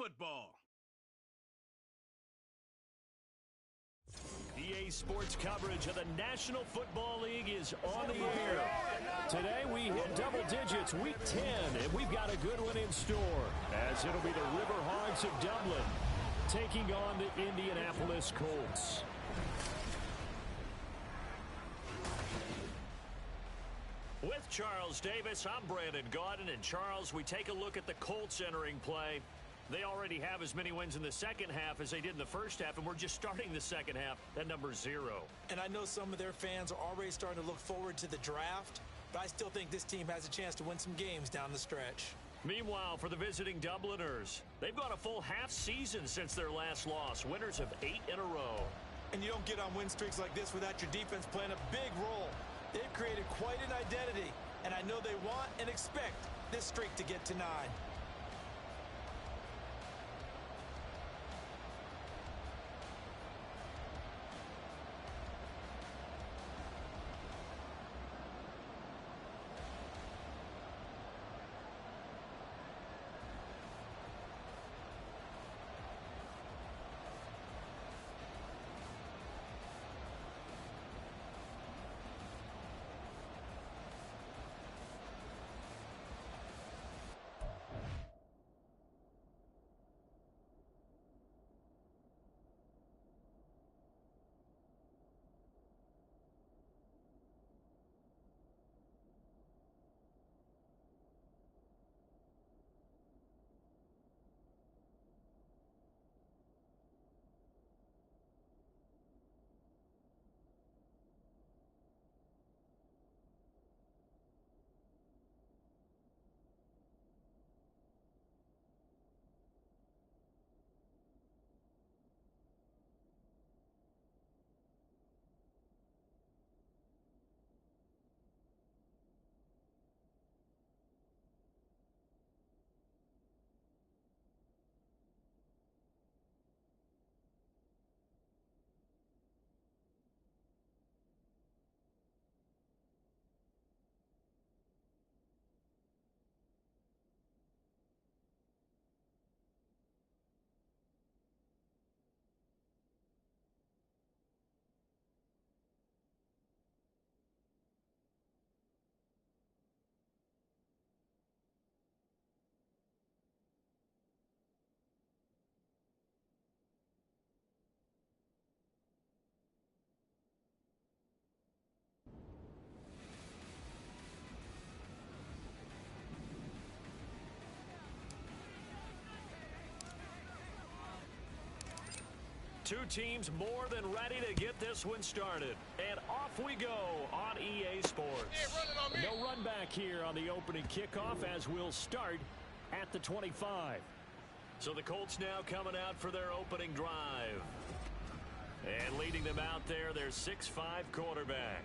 football. EA Sports coverage of the National Football League is on the air. Today we hit double digits, week 10, and we've got a good one in store, as it'll be the Riverhogs of Dublin taking on the Indianapolis Colts. With Charles Davis, I'm Brandon Gaudin, and Charles, we take a look at the Colts entering play. They already have as many wins in the second half as they did in the first half, and we're just starting the second half at number 0. And I know some of their fans are already starting to look forward to the draft, but I still think this team has a chance to win some games down the stretch. Meanwhile, for the visiting Dubliners, they've gone a full half season since their last loss, winners of 8 in a row. And you don't get on win streaks like this without your defense playing a big role. They've created quite an identity, and I know they want and expect this streak to get to 9. Two teams more than ready to get this one started. And off we go on EA Sports. Hey, no run back here on the opening kickoff as we'll start at the 25. So the Colts now coming out for their opening drive. And leading them out there, their 6'5" quarterback.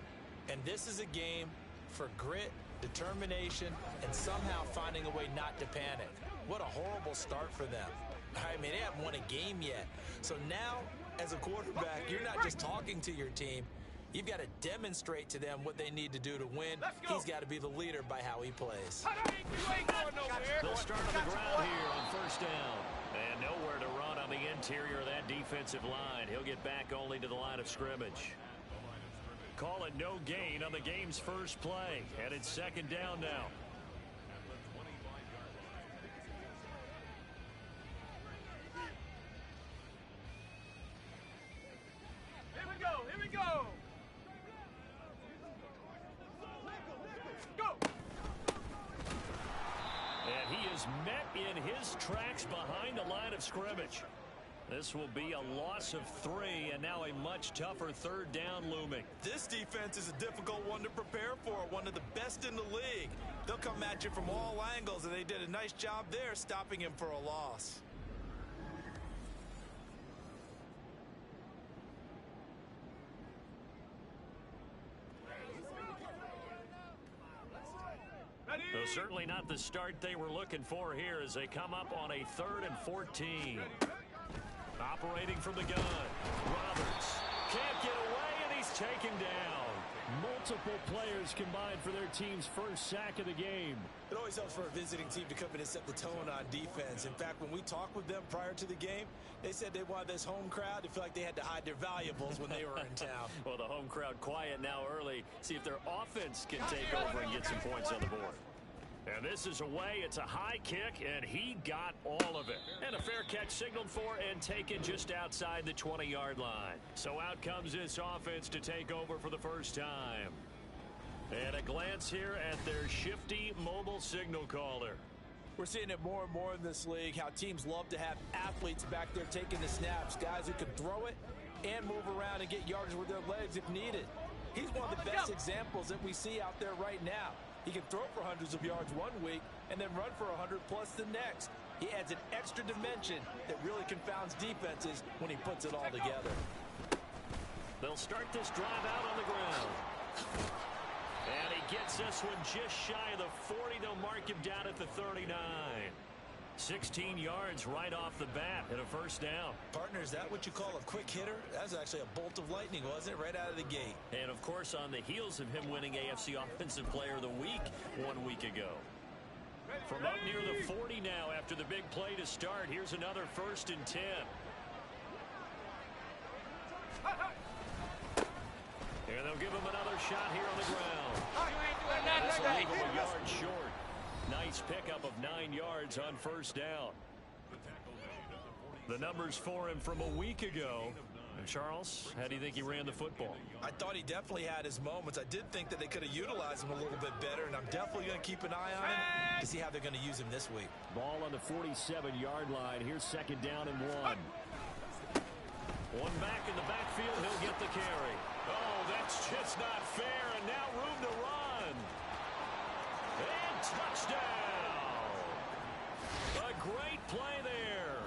And this is a game for grit, determination, and somehow finding a way not to panic. What a horrible start for them. I mean, they haven't won a game yet. So now, as a quarterback, you're not just talking to your team. You've got to demonstrate to them what they need to do to win. He's got to be the leader by how he plays. They'll start on the ground here on first down. And nowhere to run on the interior of that defensive line. He'll get back only to the line of scrimmage. Call it no gain on the game's first play. And it's second down now. Here we go. Go. And he is met in his tracks behind the line of scrimmage. This will be a loss of 3, and now a much tougher third down looming. This defense is a difficult one to prepare for, one of the best in the league. They'll come at you from all angles, and they did a nice job there stopping him for a loss. So certainly not the start they were looking for here as they come up on a 3rd and 14. Operating from the gun. Roberts can't get away, and he's He's taken down. Multiple players combined for their team's first sack of the game. It always helps for a visiting team to come in and set the tone on defense. In fact, when we talked with them prior to the game, they said they wanted this home crowd to feel like they had to hide their valuables when they were in town. Well, the home crowd quiet now early. See if their offense can take over and get some points on the board. And this is away. It's a high kick, and he got all of it. And a fair catch signaled for and taken just outside the 20-yard line. So out comes this offense to take over for the first time. And a glance here at their shifty mobile signal caller. We're seeing it more and more in this league, how teams love to have athletes back there taking the snaps, guys who can throw it and move around and get yardage with their legs if needed. He's one of the best examples that we see out there right now. He can throw for hundreds of yards one week and then run for 100+ the next. He adds an extra dimension that really confounds defenses when he puts it all together. They'll start this drive out on the ground. And he gets this one just shy of the 40. They'll mark him down at the 39. 16 yards right off the bat and a first down. Partner, is that what you call a quick hitter? That was actually a bolt of lightning, wasn't it? Right out of the gate. And, of course, on the heels of him winning AFC Offensive Player of the Week 1 week ago. From up near the 40 now after the big play to start. Here's another 1st and 10. And they'll give him another shot here on the ground. That's a yard short. Nice pickup of 9 yards on first down. The numbers for him from a week ago. And Charles, how do you think he ran the football? I thought he definitely had his moments. I did think that they could have utilized him a little bit better, and I'm definitely going to keep an eye on him to see how they're going to use him this week. Ball on the 47-yard line. Here's 2nd down and 1. One back in the backfield. He'll get the carry. Oh, that's just not fair, and now room to run. And touchdown. A great play there.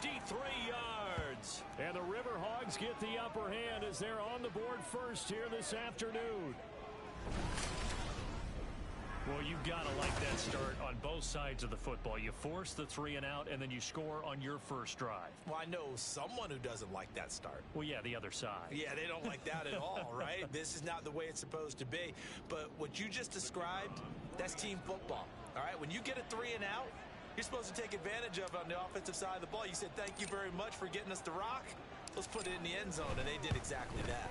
53 yards. And the Riverhogs get the upper hand as they're on the board first here this afternoon. Well, you've got to like that start on both sides of the football. You force the 3 and out, and then you score on your first drive. Well, I know someone who doesn't like that start. Well, yeah, the other side. Yeah, they don't like that at all, right? This is not the way it's supposed to be. But what you just described, that's team football. All right, when you get a 3 and out, you're supposed to take advantage of it on the offensive side of the ball. You said, thank you very much for getting us the rock. Let's put it in the end zone, and they did exactly that.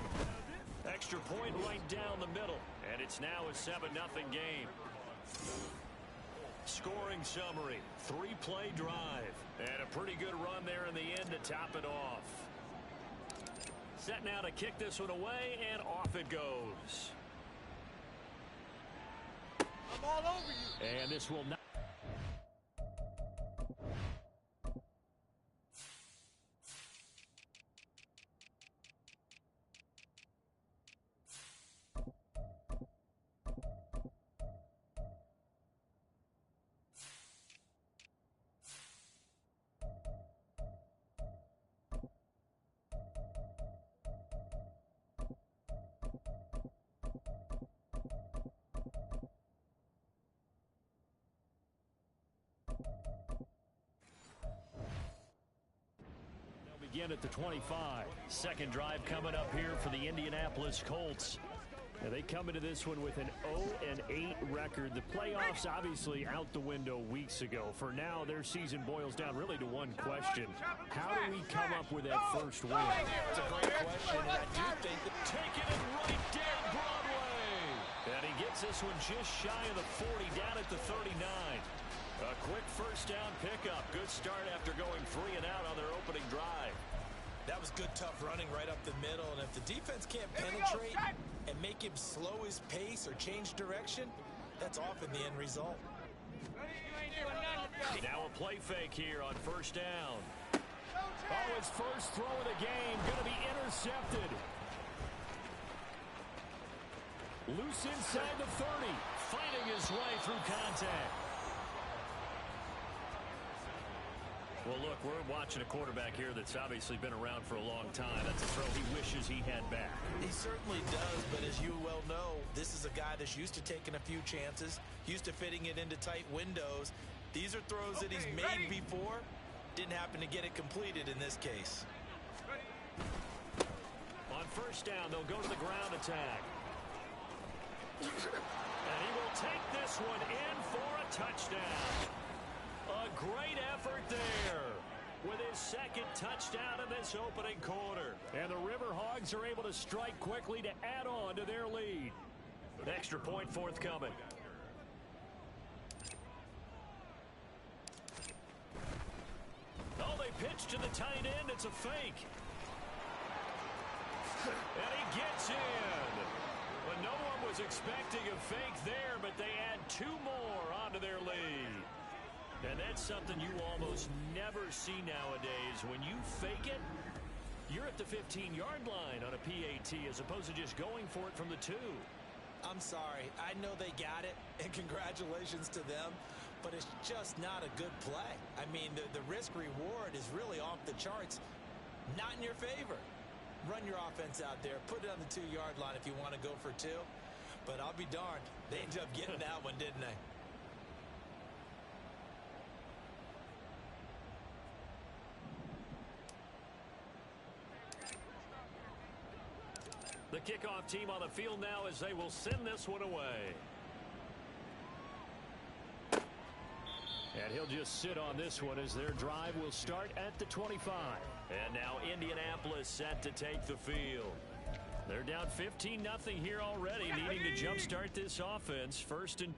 Extra point right down the middle, and it's now a 7-0 game. Scoring summary, 3-play drive, and a pretty good run there in the end to top it off. Set now to kick this one away, and off it goes. I'm all over you. And this will not. Again at the 25. Second drive coming up here for the Indianapolis Colts. Now they come into this one with an 0-8 record. The playoffs obviously out the window weeks ago. For now, their season boils down really to one question. How do we come up with that first win? It's a great question, and I do think that Taking it right down Broadway. And he gets this one just shy of the 40, down at the 39. A quick first down pickup. Good start after going 3 and out on their opening drive. that was good, tough running right up the middle. And if the defense can't penetrate and make him slow his pace or change direction, that's often the end result. Now a play fake here on first down. Oh, his first throw of the game going to be intercepted. Loose inside the 30, fighting his way through contact. Well, look, we're watching a quarterback here that's obviously been around for a long time. That's a throw he wishes he had back. He certainly does, but as you well know, this is a guy that's used to taking a few chances, used to fitting it into tight windows. These are throws that he's made before. Didn't happen to get it completed in this case. On first down. They'll go to the ground attack. And he will take this one in for a touchdown. A great effort there with his second touchdown in this opening quarter. And the Riverhogs are able to strike quickly to add on to their lead. An extra point forthcoming. Oh, they pitch to the tight end. It's a fake. And he gets in. Well, no one was expecting a fake there, but they add two more onto their lead. And that's something you almost never see nowadays. When you fake it, you're at the 15-yard line on a PAT as opposed to just going for it from the 2. I'm sorry. I know they got it, and congratulations to them, but it's just not a good play. I mean, the risk-reward is really off the charts. Not in your favor. Run your offense out there. Put it on the 2-yard line if you want to go for 2. But I'll be darned. They ended up getting that one, didn't they? The kickoff team on the field now as they will send this one away. And he'll just sit on this one as their drive will start at the 25. And now Indianapolis set to take the field. They're down 15-0 here already, needing to jumpstart this offense. First and...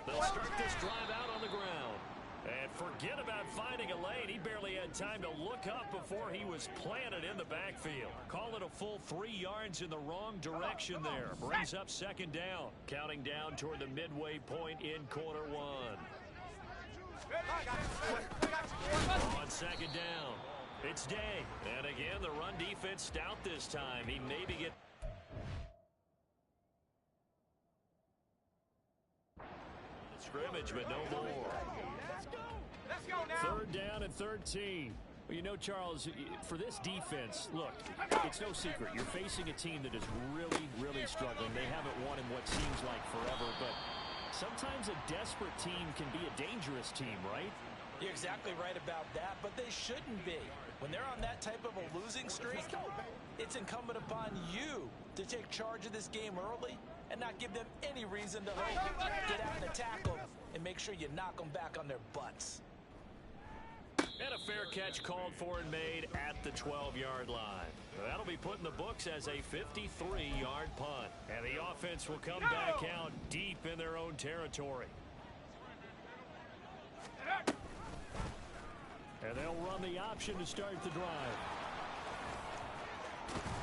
They'll start this drive out on the ground. And forget about finding a lane. He barely had time to look up before he was planted in the backfield. Call it a full 3 yards in the wrong direction there. Brings up second down. Counting down toward the midway point in quarter 1. On second down, it's Day. And again, the run defense stout this time. He maybe get... scrimmage, but no more. Let's go now. Third down and 13. Well, you know, Charles, for this defense, look, it's no secret. You're facing a team that is really, really struggling. They haven't won in what seems like forever, but sometimes a desperate team can be a dangerous team, right? You're exactly right about that, but they shouldn't be. When they're on that type of a losing streak, it's incumbent upon you to take charge of this game early and not give them any reason to get out and tackle and make sure you knock them back on their butts. And a fair catch called for and made at the 12-yard line. That'll be put in the books as a 53-yard punt. And the offense will come back out deep in their own territory. And they'll run the option to start the drive.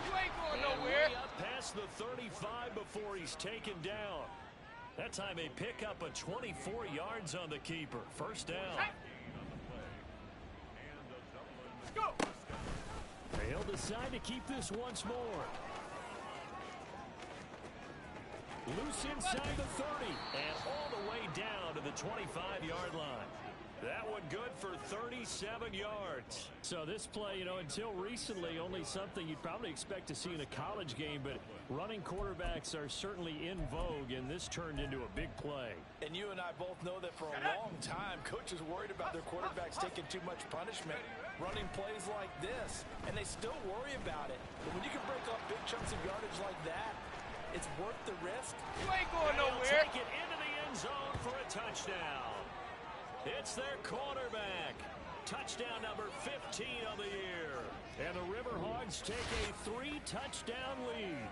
You ain't going nowhere. Way up past the 35 before he's taken down. That time they pick up a 24 yards on the keeper. First down. Go. He'll decide to keep this once more. Loose inside the 30 and all the way down to the 25-yard line. That one good for 37 yards. So this play, you know, until recently, only something you'd probably expect to see in a college game, but running quarterbacks are certainly in vogue, and this turned into a big play. And you and I both know that for a long time, coaches worried about their quarterbacks taking too much punishment, running plays like this, and they still worry about it. But when you can break up big chunks of yardage like that, it's worth the risk. You ain't going They'll nowhere. take it into the end zone for a touchdown. It's their quarterback. Touchdown number 15 of the year. And the Riverhogs take a 3-touchdown lead.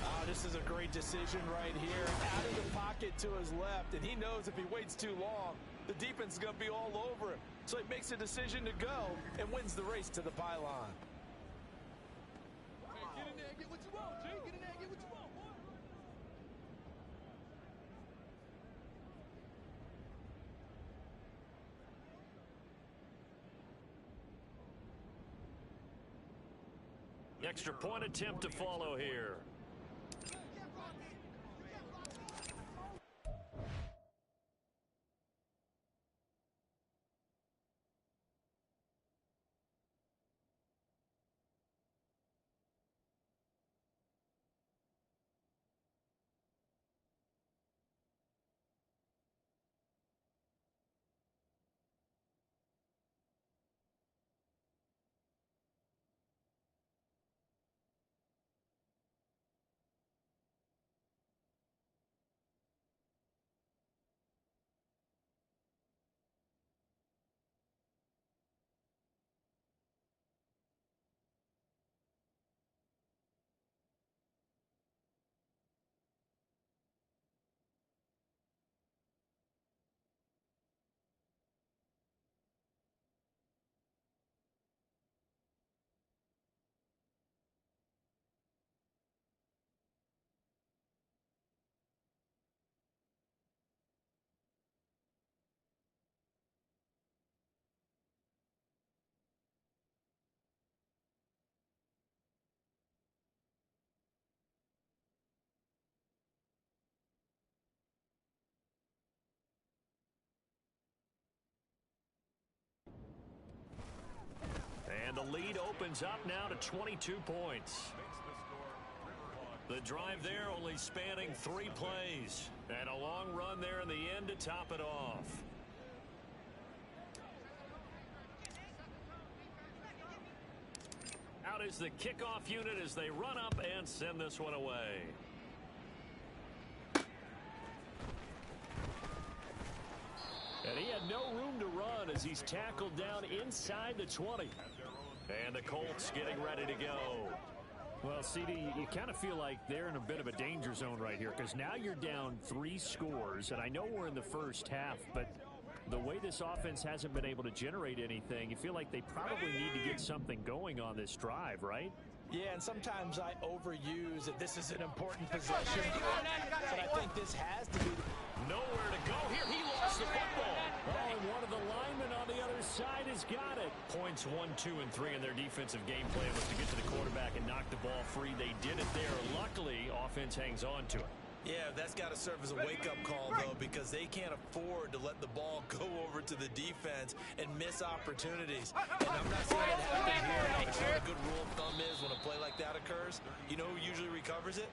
Oh, this is a great decision right here. Out of the pocket to his left, and he knows if he waits too long, the defense is going to be all over him. So he makes a decision to go and wins the race to the pylon. Hey, get in there and get what you want, G. Get in there and get what you want, boy. Extra point attempt to follow here. And the lead opens up now to 22 points. The drive there only spanning 3 plays. And a long run there in the end to top it off. Out is the kickoff unit as they run up and send this one away. And he had no room to run as he's tackled down inside the 20. And the Colts getting ready to go. Well, CD, you kind of feel like they're in a bit of a danger zone right here because now you're down 3 scores, and I know we're in the first half, but the way this offense hasn't been able to generate anything, you feel like they probably need to get something going on this drive, right? Yeah, and sometimes I overuse that this is an important possession, but I think this has to be. Nowhere to go here. He lost the football. Oh, and one of the linemen on the other side has got it. Points 1, 2, and 3 in their defensive game plan was to get to the quarterback and knock the ball free. They did it there. Luckily, offense hangs on to it. Yeah, that's got to serve as a wake-up call, though, because they can't afford to let the ball go over to the defense and miss opportunities. And I'm not saying it happened here. But you know what a good rule of thumb is when a play like that occurs? You know who usually recovers it?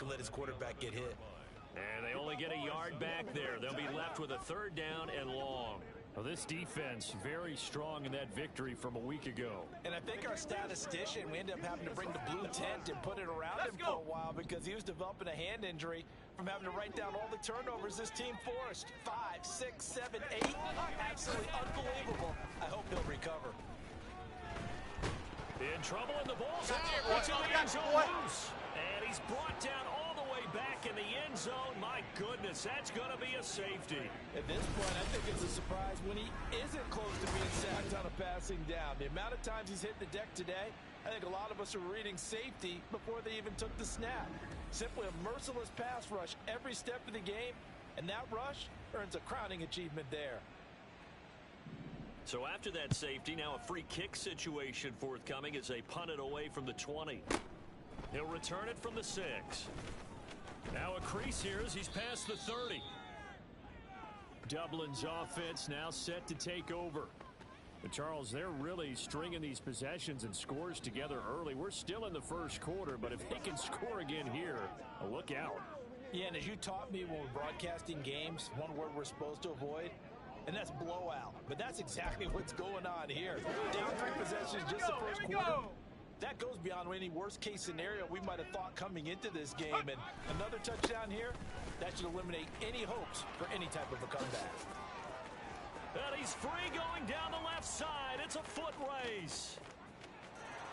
can let his quarterback get hit. And they only get a yard back there. They'll be left with a 3rd down and long. Well, this defense very strong in that victory from a week ago. And I think our statistician, we ended up having to bring the blue tent and put it around him for a while because he was developing a hand injury from having to write down all the turnovers this team forced. 5, 6, 7, 8. Absolutely unbelievable. I hope he'll recover. In trouble, and the ball's out. It's in the end zone loose. And he's brought down all the way back in the end zone. My goodness, that's going to be a safety. At this point, I think it's a surprise when he isn't close to being sacked on a passing down. The amount of times he's hit the deck today, I think a lot of us are reading safety before they even took the snap. Simply a merciless pass rush every step of the game, and that rush earns a crowning achievement there. So after that safety, now a free kick situation forthcoming as they punt it away from the 20. He'll return it from the 6. Now a crease here as he's past the 30. Dublin's offense now set to take over. But Charles, they're really stringing these possessions and scores together early. We're still in the first quarter, but if they can score again here, look out. Yeah, and as you taught me when we're broadcasting games, one word we're supposed to avoid, and that's blowout. But that's exactly what's going on here. Down 3 possessions just the first quarter. That goes beyond any worst-case scenario we might have thought coming into this game. And another touchdown here, that should eliminate any hopes for any type of a comeback. And he's free going down the left side. It's a foot race.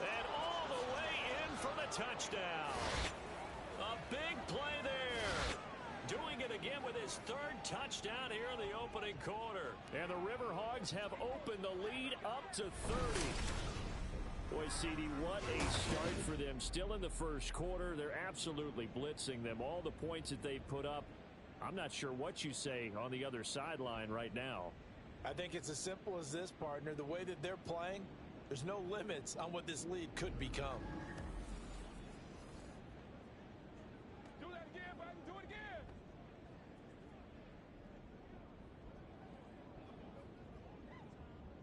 And all the way in for the touchdown. A big play there. Doing it again with his 3rd touchdown here in the opening quarter. And the Riverhogs have opened the lead up to 30. Boy, CD, what a start for them. Still in the first quarter. They're absolutely blitzing them. All the points that they put up, I'm not sure what you say on the other sideline right now. I think it's as simple as this, partner. The way that they're playing, there's no limits on what this lead could become. Do that again, buddy. Do it again.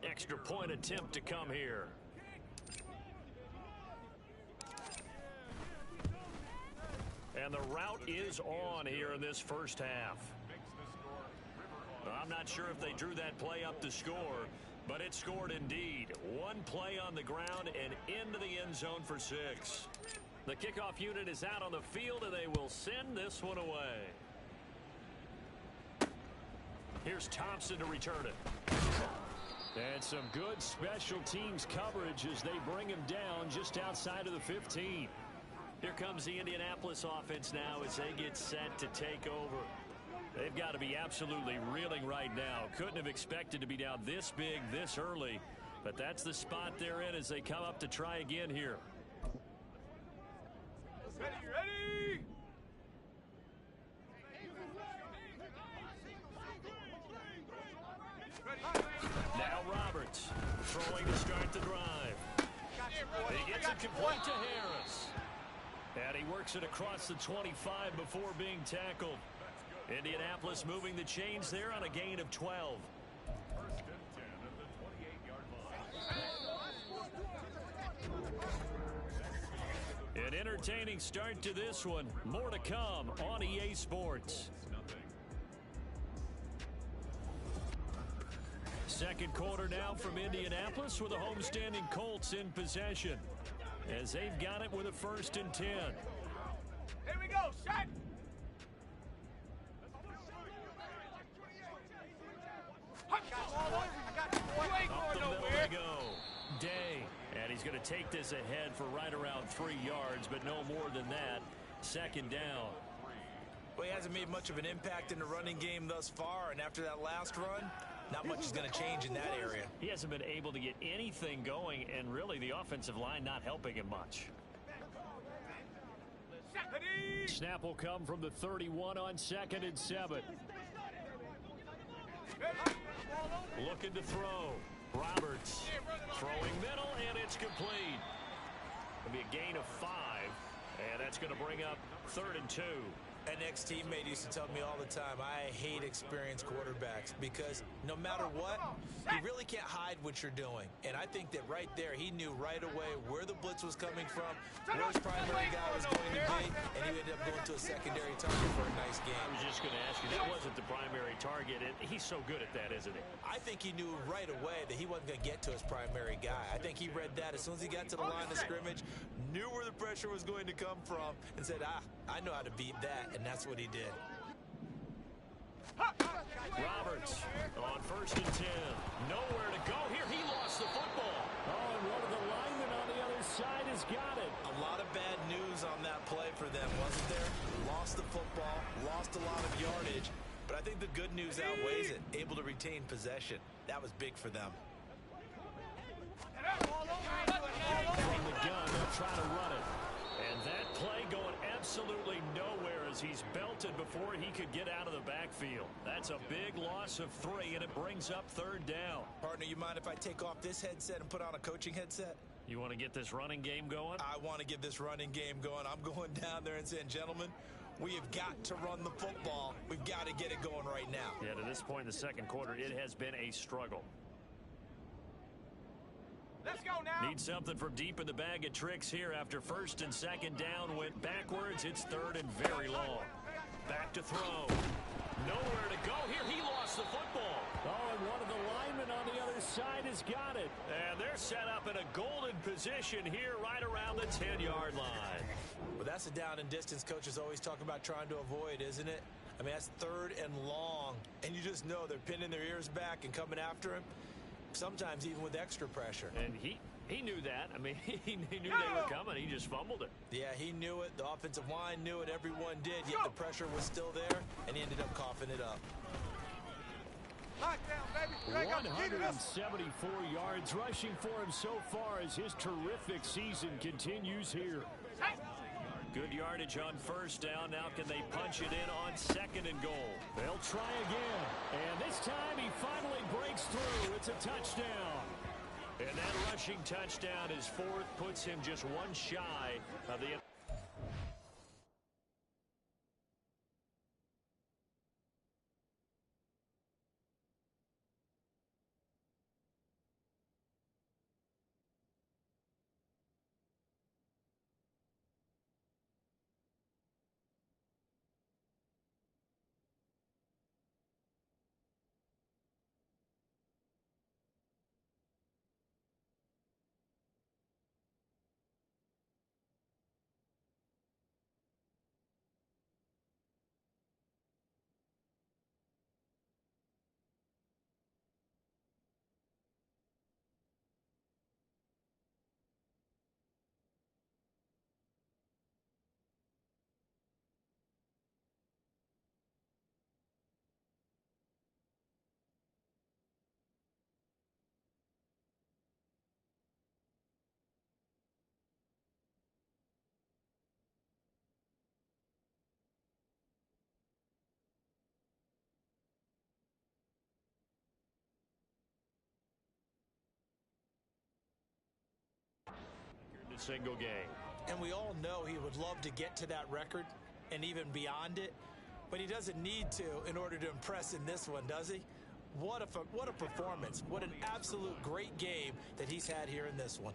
Extra point attempt to come here. And the route is on here in this first half. I'm not sure if they drew that play up to score, but it scored indeed. One play on the ground and into the end zone for 6. The kickoff unit is out on the field, and they will send this one away. Here's Thompson to return it. And some good special teams coverage as they bring him down just outside of the 15. Here comes the Indianapolis offense now as they get set to take over. They've got to be absolutely reeling right now. Couldn't have expected to be down this big this early, but that's the spot they're in as they come up to try again here. Ready? Now Roberts throwing to start the drive. He gets it complete to Harris. And he works it across the 25 before being tackled. Indianapolis moving the chains there on a gain of 12. First and 10 at the 28-yard line. An entertaining start to this one. More to come on EA Sports. Second quarter now from Indianapolis with the homestanding Colts in possession, as they've got it with a 1st and 10. Here we go, shot! Up the middle they go. Day. And he's going to take this ahead for right around 3 yards, but no more than that. 2nd down. Well, he hasn't made much of an impact in the running game thus far, and after that last run, not much is going to change in that area. He hasn't been able to get anything going, and really the offensive line not helping him much. Snap will come from the 31 on 2nd and 7. Looking to throw. Roberts throwing middle, and it's complete. It'll be a gain of 5, and that's going to bring up 3rd and 2. An ex-teammate used to tell me all the time, I hate experienced quarterbacks because no matter what, you really can't hide what you're doing. And I think that right there, he knew right away where the blitz was coming from, where his primary guy was going to be, and he ended up going to a secondary target for a nice game. I was just going to ask you, that wasn't the primary target, and he's so good at that, isn't he? I think he knew right away that he wasn't going to get to his primary guy. I think he read that as soon as he got to the line of scrimmage, knew where the pressure was going to come from, and said, I know how to beat that, and that's what he did. Roberts on 1st and 10. Nowhere to go here. He lost the football. Oh, and one of the linemen on the other side has got it. A lot of bad news on that play for them, wasn't there? Lost the football, lost a lot of yardage, but I think the good news outweighs it. Able to retain possession. That was big for them. From the gun, they'll try to run it. And that play going absolutely nowhere as he's belted before he could get out of the backfield. That's a big loss of 3, and it brings up 3rd down. Partner, you mind if I take off this headset and put on a coaching headset? You want to get this running game going? I want to get this running game going. I'm going down there and saying, gentlemen, we have got to run the football. We've got to get it going right now. Yeah, to this point in the second quarter, it has been a struggle. Let's go now. Need something from deep in the bag of tricks here after 1st and 2nd down went backwards. It's 3rd and very long. Back to throw. Nowhere to go here. He lost the football. Oh, and one of the linemen on the other side has got it. And they're set up in a golden position here right around the 10-yard line. Well, that's a down and distance coaches always talk about trying to avoid, isn't it? I mean, that's 3rd and long. And you just know they're pinning their ears back and coming after him. Sometimes even with extra pressure. And he knew that. I mean, he knew they were coming. He just fumbled it. Yeah, he knew it. The offensive line knew it. Everyone did. Yet the pressure was still there, and he ended up coughing it up. 174 yards rushing for him so far as his terrific season continues here. Good yardage on 1st down. Now can they punch it in on 2nd and goal? They'll try again. And this time he finally breaks through. It's a touchdown. And that rushing touchdown is 4th, puts him just one shy of the... single game. And we all know he would love to get to that record and even beyond it, but he doesn't need to in order to impress in this one, does he? What a performance. What an absolute great game that he's had here in this one.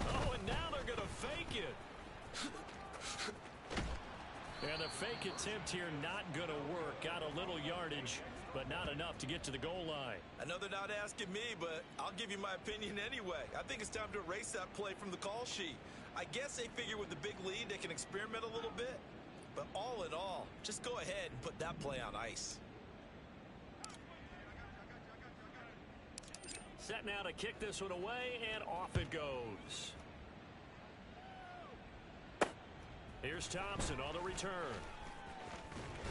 Oh, and now they're going to fake it. And the fake attempt here not going to work. Got a little yardage, but not enough to get to the goal line. I know they're not asking me, but I'll give you my opinion anyway. I think it's time to erase that play from the call sheet. I guess they figure with the big lead they can experiment a little bit. But all in all, just go ahead and put that play on ice. Set now to kick this one away, and off it goes. Here's Thompson on the return.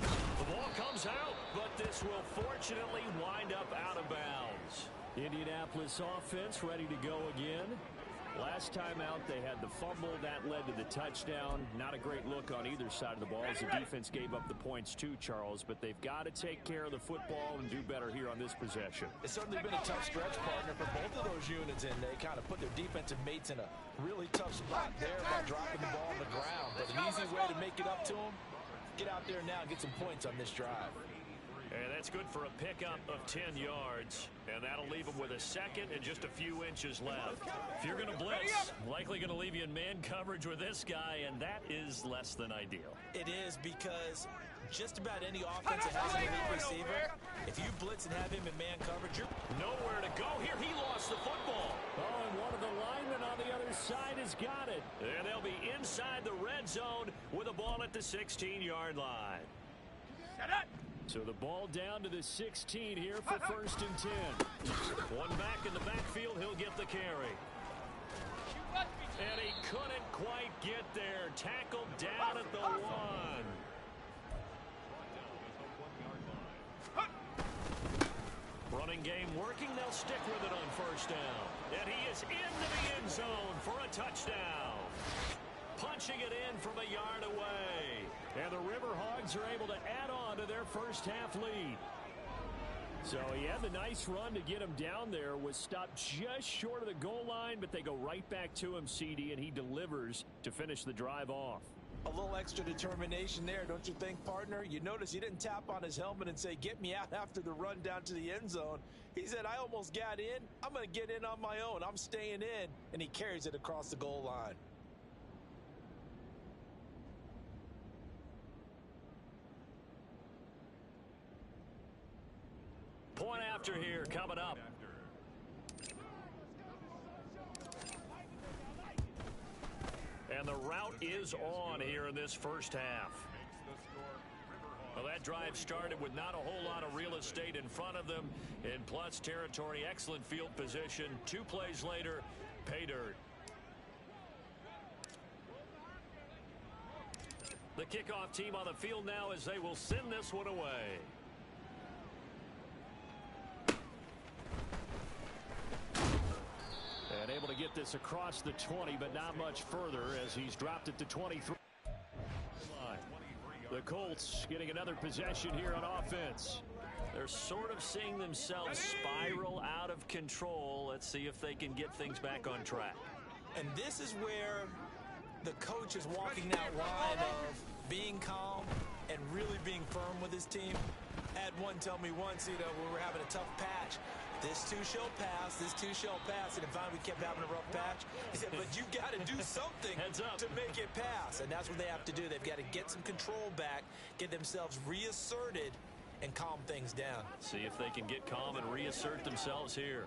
The ball comes out, but this will fortunately wind up out of bounds. Indianapolis offense ready to go again. Last time out, they had the fumble. That led to the touchdown. Not a great look on either side of the ball as the defense gave up the points too, Charles. But they've got to take care of the football and do better here on this possession. It's certainly been a tough stretch, partner, for both of those units, and they kind of put their defensive mates in a really tough spot there by dropping the ball on the ground. But an easy way to make it up to them, get out there now and get some points on this drive. And that's good for a pickup of 10 yards. And that'll leave them with a second and just a few inches left. If you're going to blitz, likely going to leave you in man coverage with this guy, and that is less than ideal. It is, because just about any offense that has an elite receiver, if you blitz and have him in man coverage, you're nowhere to go here. He lost the football. Oh, and one of the linemen on the other side has got it. And they'll be inside the red zone with a ball at the 16-yard line. So the ball down to the 16 here for 1st and 10. One back in the backfield, he'll get the carry. And he couldn't quite get there. Tackled down at the 1. Running game working. They'll stick with it on 1st down. And he is into the end zone for a touchdown. Punching it in from a yard away. And the Riverhogs are able to add on to their first half lead. So he had the nice run to get him down there. Was stopped just short of the goal line, but they go right back to him, CD, and he delivers to finish the drive off. A little extra determination there, don't you think, partner? You notice he didn't tap on his helmet and say, get me out after the run down to the end zone. He said, I almost got in. I'm going to get in on my own. I'm staying in. And he carries it across the goal line. Point after here coming up. And the route is on here in this first half. Well, that drive started with not a whole lot of real estate in front of them. In plus territory, excellent field position. 2 plays later, pay dirt. The kickoff team on the field now as they will send this one away. And able to get this across the 20, but not much further as he's dropped it to 23. The Colts getting another possession here on offense. They're sort of seeing themselves spiral out of control. Let's see if they can get things back on track. And this is where the coach is walking that line of being calm and really being firm with his team. I had one tell me once, when we were having a tough patch, this too shall pass, this too shall pass. And if we kept having a rough patch, he said, but you got to do something to make it pass. And that's what they have to do. They've got to get some control back, get themselves reasserted, and calm things down. See if they can get calm and reassert themselves here.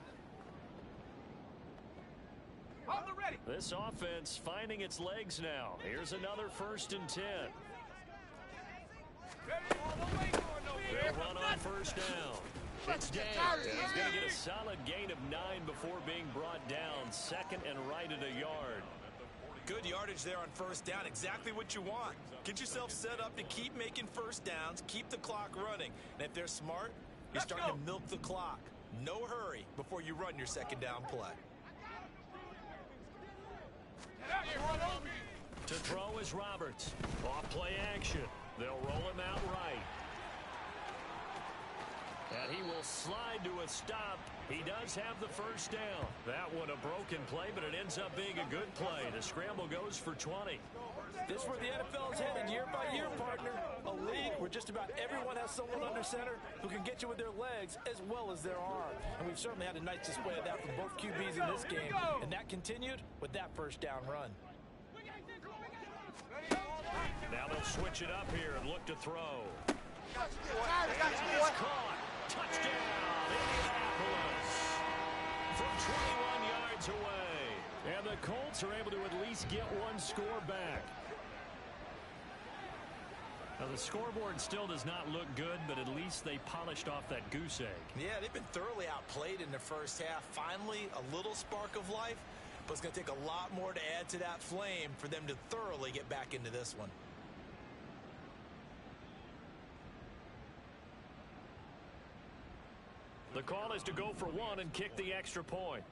This offense finding its legs now. Here's another 1st and 10. They'll run on 1st down. It's Dan. He's going to get a solid gain of 9 before being brought down. 2nd and right at a yard. Good yardage there on 1st down. Exactly what you want. Get yourself set up to keep making 1st downs. Keep the clock running. And if they're smart, you're starting to milk the clock. No hurry before you run your 2nd down play. To throw is Roberts. Off play action. They'll roll him out right. And he will slide to a stop. He does have the 1st down. That one a broken play, but it ends up being a good play. The scramble goes for 20. This is where the NFL is headed year by year, partner. A league where just about everyone has someone under center who can get you with their legs as well as their arm. And we've certainly had a nice display of that from both QBs in this game. And that continued with that 1st down run. Now they'll switch it up here and look to throw. It's caught. Touchdown, Indianapolis. From 21 yards away. And the Colts are able to at least get one score back. Now the scoreboard still does not look good, but at least they polished off that goose egg. Yeah, they've been thoroughly outplayed in the 1st half. Finally, a little spark of life, but it's going to take a lot more to add to that flame for them to thoroughly get back into this one. The call is to go for 1 and kick the extra point.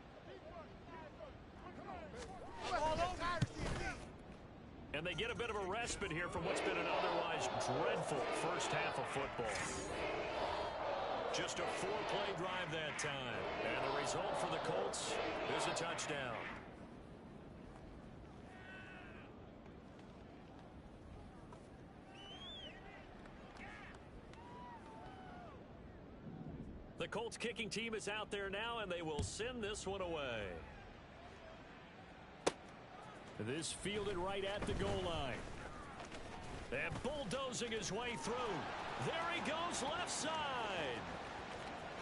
And they get a bit of a respite here from what's been an otherwise dreadful first half of football. Just a 4-play drive that time. And the result for the Colts is a touchdown. The Colts kicking team is out there now, and they will send this one away. This fielded right at the goal line. And bulldozing his way through. There he goes left side.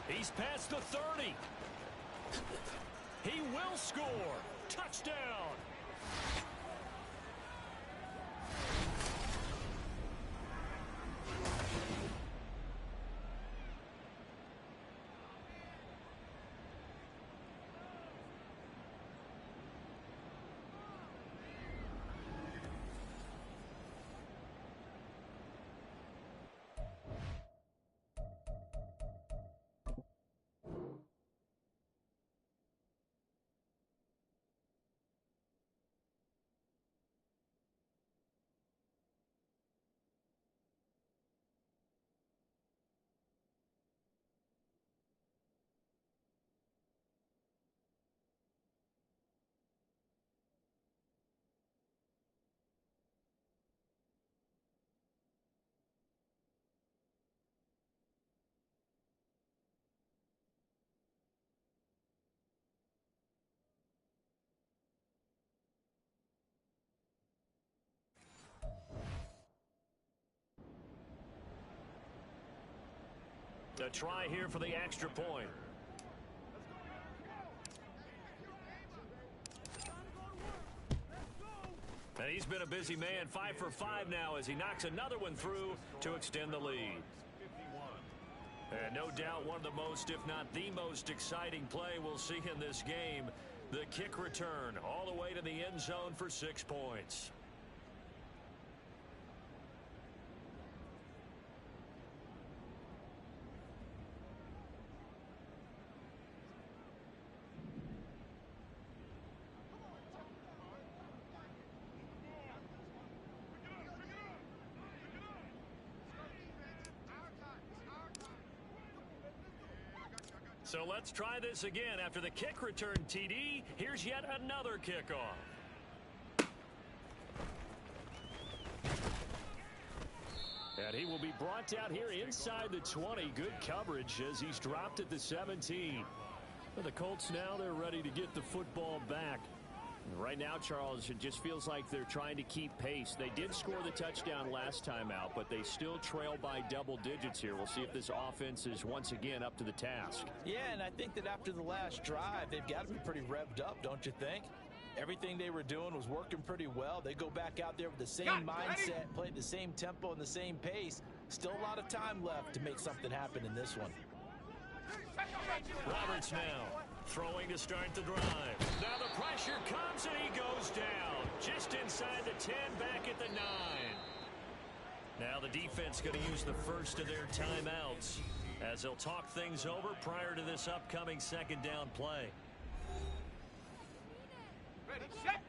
He's past the 30. He will score. Touchdown. A try here for the extra point. And he's been a busy man, 5 for 5 now as he knocks another one through to extend the lead. And no doubt one of the most, if not the most exciting play we'll see in this game. The kick return all the way to the end zone for 6 points. So let's try this again. After the kick return TD, here's yet another kickoff. And he will be brought down here inside the 20. Good coverage as he's dropped at the 17. For the Colts now, they're ready to get the football back. Right now, Charles, it just feels like they're trying to keep pace. They did score the touchdown last time out, but they still trail by double digits here. We'll see if this offense is once again up to the task. Yeah, and I think that after the last drive, they've got to be pretty revved up, don't you think? Everything they were doing was working pretty well. They go back out there with the same mindset, play at the same tempo and the same pace. Still a lot of time left to make something happen in this one. Roberts now throwing to start the drive. Now the pressure comes and he goes down. Just inside the 10, back at the 9. Now the defense going to use the first of their timeouts as they'll talk things over prior to this upcoming second down play. Ready, set.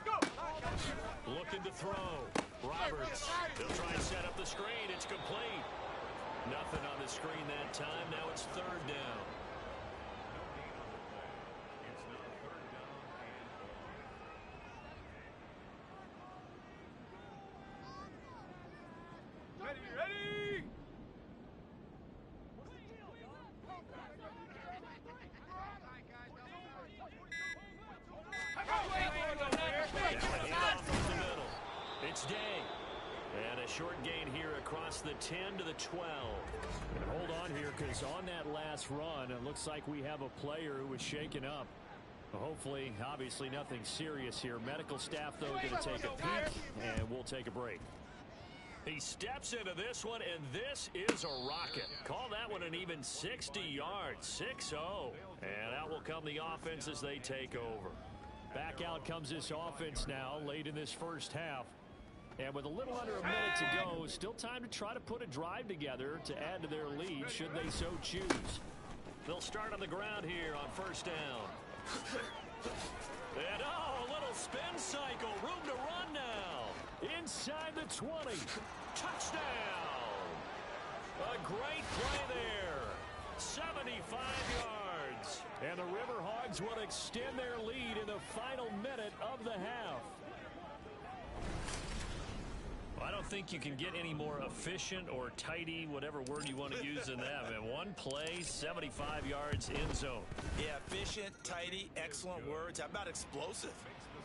Go. Looking to throw. Roberts. He'll try and set up the screen. It's complete. Nothing on the screen that time. Now it's third down. Ready, ready. It's Day. And a short gain here across the 10 to the 12. And hold on here, because on that last run, it looks like we have a player who was shaken up. Hopefully, obviously nothing serious here. Medical staff, though, going to take a peek, and we'll take a break. He steps into this one, and this is a rocket. Call that one an even 60 yards, 6-0. And out will come the offense as they take over. Back out comes this offense now late in this first half. And with a little under a minute to go, still time to try to put a drive together to add to their lead should they so choose. They'll start on the ground here on first down. And a little spin cycle. Room to run now. Inside the 20. Touchdown. A great play there. 75 yards. And the Riverhogs will extend their lead in the final minute of the half. I don't think you can get any more efficient or tidy, whatever word you want to use in that. And one play, 75 yards in zone. Yeah, efficient, tidy, excellent words. How about explosive?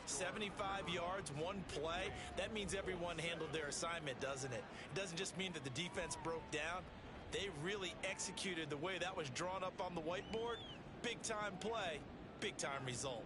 75 yards, one play. That means everyone handled their assignment, doesn't it? It doesn't just mean that the defense broke down. They really executed the way that was drawn up on the whiteboard. Big-time play, big-time result.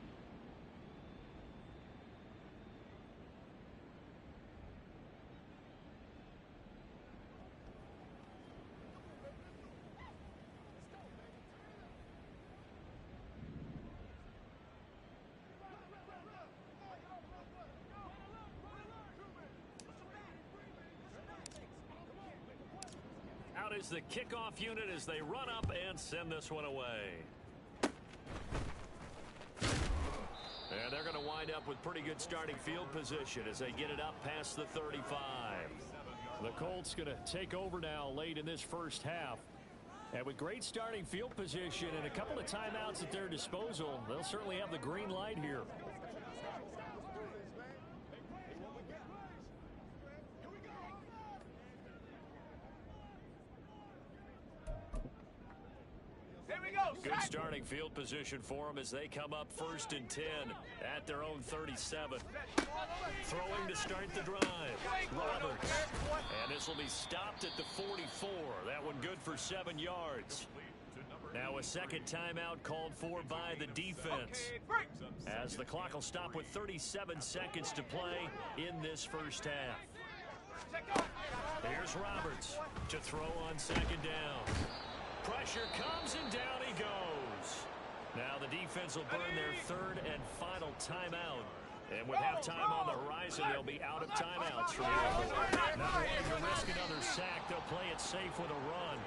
Out is the kickoff unit as they run up and send this one away. And they're going to wind up with pretty good starting field position as they get it up past the 35. The Colts going to take over now late in this first half. And with great starting field position and a couple of timeouts at their disposal, they'll certainly have the green light here. Good starting field position for them as they come up 1st and 10 at their own 37. Throwing to start the drive. Roberts. And this will be stopped at the 44. That one good for 7 yards. Now a second timeout called for by the defense, as the clock will stop with 37 seconds to play in this first half. Here's Roberts to throw on 2nd down. Pressure comes and down he goes. Now the defense will burn their 3rd and final timeout. And with halftime on the horizon, they'll be out of timeouts from here. Not wanting to risk another sack, they'll play it safe with a run.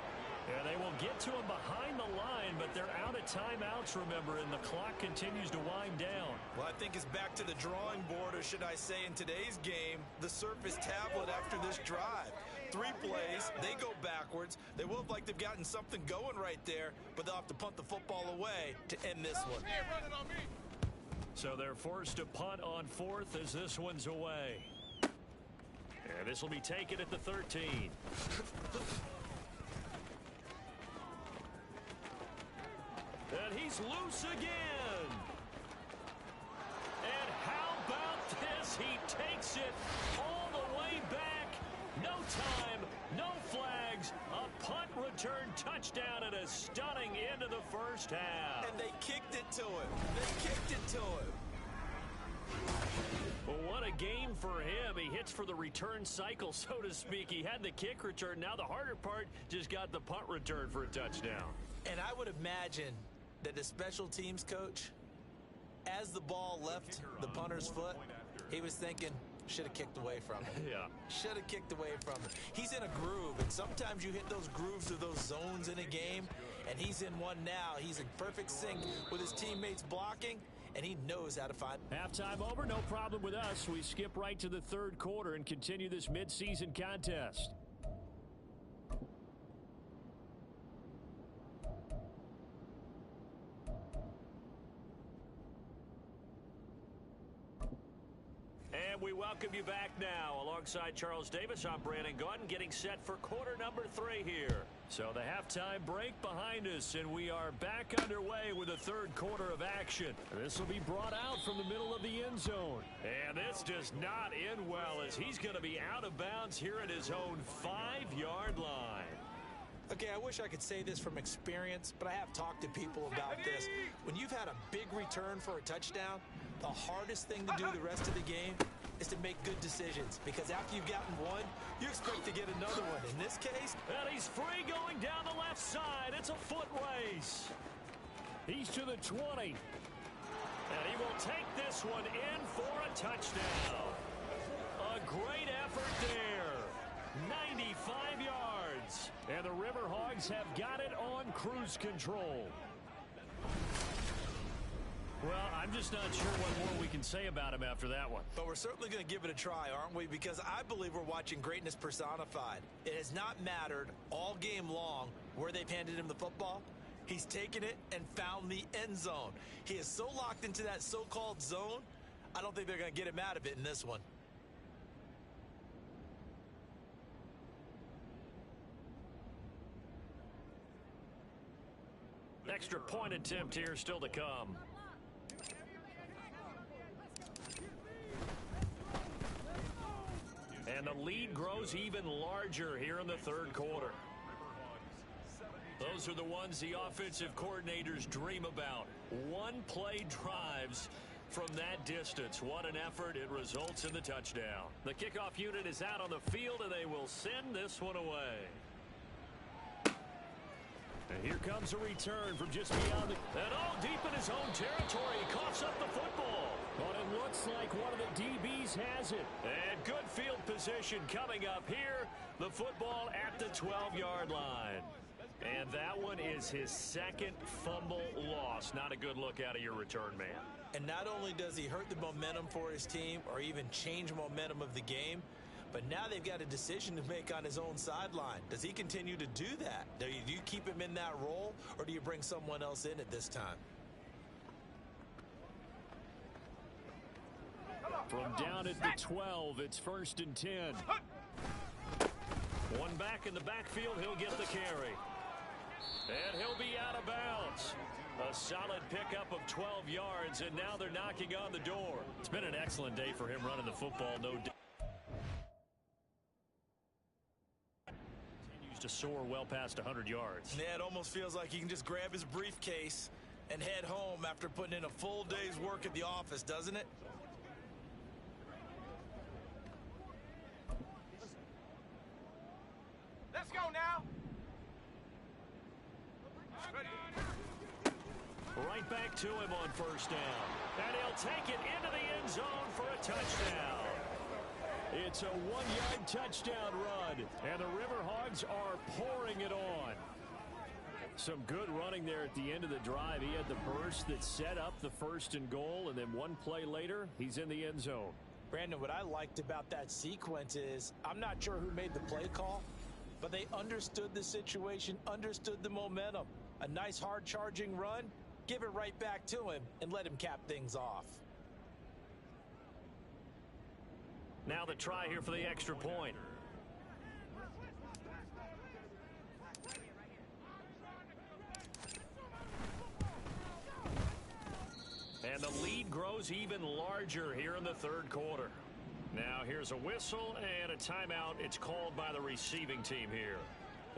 And they will get to him behind the line, but they're out of timeouts, remember, and the clock continues to wind down. Well, I think it's back to the drawing board, or should I say in today's game, the Surface tablet after this drive. 3 plays, they go backwards. They will look like they've gotten something going right there, but they'll have to punt the football away to end this one. So they're forced to punt on 4th as this one's away. And this will be taken at the 13. And he's loose again. And how about this? He takes it all the way back. No time, no flags. A punt return touchdown and a stunning end of the first half. And they kicked it to him. They kicked it to him. Well, what a game for him. He hits for the return cycle, so to speak. He had the kick return. Now the harder part, just got the punt return for a touchdown. And I would imagine that the special teams coach, as the ball left the punter's foot, he was thinking, should have kicked away from it. Yeah. Should have kicked away from it. He's in a groove, and sometimes you hit those grooves or those zones in a game, and he's in one now. He's in perfect sync with his teammates blocking, and he knows how to find. Halftime over, no problem with us. We skip right to the 3rd quarter and continue this midseason contest. And we welcome you back now. Alongside Charles Davis, I'm Brandon Gordon, getting set for quarter number 3 here. So the halftime break behind us, and we are back underway with the 3rd quarter of action. This will be brought out from the middle of the end zone. And this does not end well, as he's going to be out of bounds here at his own 5-yard line. Okay, I wish I could say this from experience, but I have talked to people about this. When you've had a big return for a touchdown, the hardest thing to do the rest of the game is to make good decisions, because after you've gotten one, you expect to get another one. In this case, and he's free going down the left side. It's a foot race. He's to the 20. And he will take this one in for a touchdown. A great effort there. 95 yards. And the Riverhogs have got it on cruise control. Well, I'm just not sure what more we can say about him after that one. But we're certainly going to give it a try, aren't we? Because I believe we're watching greatness personified. It has not mattered all game long where they've handed him the football. He's taken it and found the end zone. He is so locked into that so-called zone, I don't think they're going to get him out of it in this one. Extra point attempt here still to come. And the lead grows even larger here in the third quarter. Those are the ones the offensive coordinators dream about. One-play drives from that distance. What an effort. It results in the touchdown. The kickoff unit is out on the field, and they will send this one away. And here comes a return from just beyond the... And deep in his own territory, he coughs up the football. But it looks like one of the DBs has it. And good field position coming up here. The football at the 12-yard line. And that one is his second fumble loss. Not a good look out of your return man. And not only does he hurt the momentum for his team or even change momentum of the game, but now they've got a decision to make on his own sideline. Does he continue to do that? Do you keep him in that role, or do you bring someone else in at this time? From down at the 12, it's 1st and 10. One back in the backfield, he'll get the carry. And he'll be out of bounds. A solid pickup of 12 yards, and now they're knocking on the door. It's been an excellent day for him running the football, no doubt. Continues to soar well past 100 yards. Yeah, it almost feels like he can just grab his briefcase and head home after putting in a full day's work at the office, doesn't it? Let's go now. Right back to him on 1st down. And he'll take it into the end zone for a touchdown. It's a 1-yard touchdown run. And the Riverhogs are pouring it on. Some good running there at the end of the drive. He had the burst that set up the 1st and goal. And then one play later, he's in the end zone. Brandon, what I liked about that sequence is I'm not sure who made the play call, but they understood the situation, understood the momentum. A nice hard charging run, give it right back to him and let him cap things off. Now the try here for the extra point. And the lead grows even larger here in the third quarter. Now here's a whistle and a timeout. It's called by the receiving team here.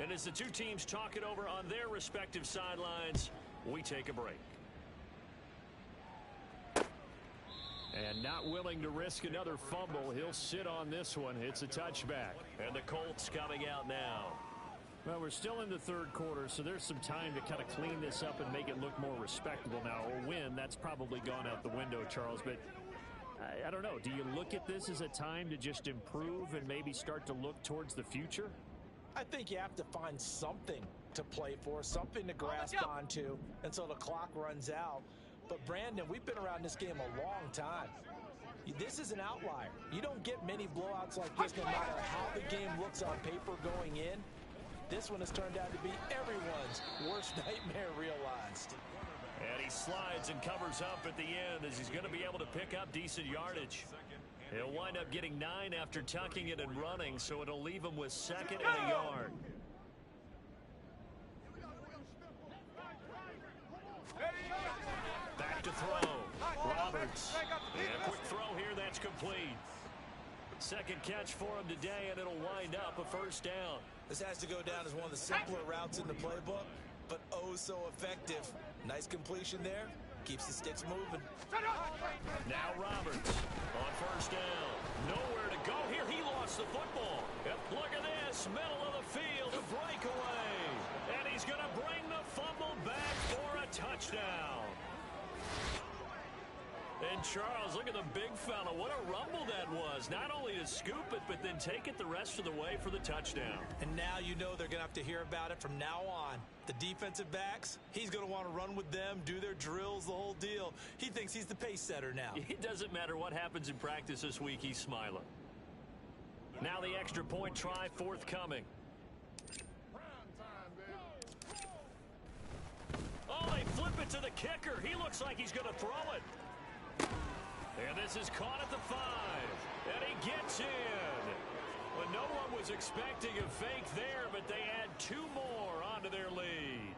And as the two teams talk it over on their respective sidelines, we take a break. And not willing to risk another fumble, he'll sit on this one. It's a touchback. And the Colts coming out now. Well, we're still in the third quarter, so there's some time to kind of clean this up and make it look more respectable. Now, a win, that's probably gone out the window, Charles, but I don't know. Do you look at this as a time to just improve and maybe start to look towards the future? I think you have to find something to play for, something to grasp onto until the clock runs out. But, Brandon, we've been around this game a long time. This is an outlier. You don't get many blowouts like this no matter how the game looks on paper going in. This one has turned out to be everyone's worst nightmare realized. And he slides and covers up at the end as he's going to be able to pick up decent yardage. He'll wind up getting 9 after tucking it and running, so it'll leave him with 2nd and a yard. Back to throw. Roberts. And a quick throw here, that's complete. Second catch for him today, and it'll wind up a 1st down. This has to go down as one of the simpler routes in the playbook, but oh so effective. Nice completion there. Keeps the sticks moving. Now Roberts on 1st down. Nowhere to go here. He lost the football. Yep, look at this. Middle of the field. A breakaway. And he's going to bring the fumble back for a touchdown. And And Charles, look at the big fella. What a rumble that was. Not only to scoop it, but then take it the rest of the way for the touchdown. And now you know they're going to have to hear about it from now on. The defensive backs, he's going to want to run with them, do their drills, the whole deal. He thinks he's the pace setter now. It doesn't matter what happens in practice this week, he's smiling. Now the extra point try forthcoming. Oh, they flip it to the kicker. He looks like he's going to throw it. And this is caught at the 5. And he gets in. Well, no one was expecting a fake there, but they add 2 more onto their lead.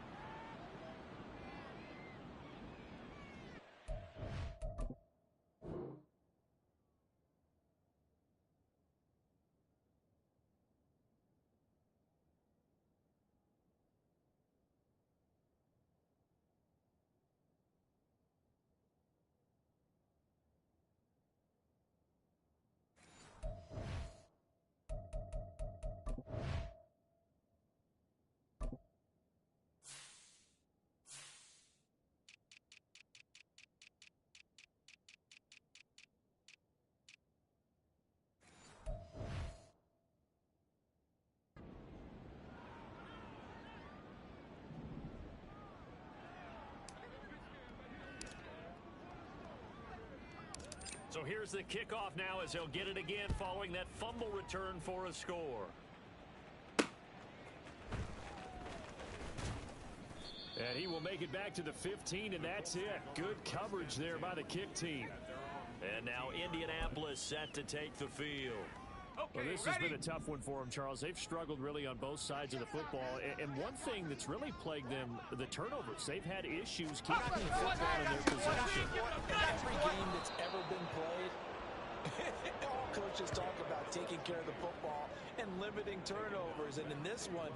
So here's the kickoff now as they'll get it again following that fumble return for a score. And he will make it back to the 15, and that's it. Good coverage there by the kick team. And now Indianapolis set to take the field. Well, this has been a tough one for them, Charles. They've struggled really on both sides of the football. And one thing that's really plagued them, the turnovers. They've had issues keeping the football in their possession. Every game that's ever been played, all coaches talk about taking care of the football and limiting turnovers. And in this one,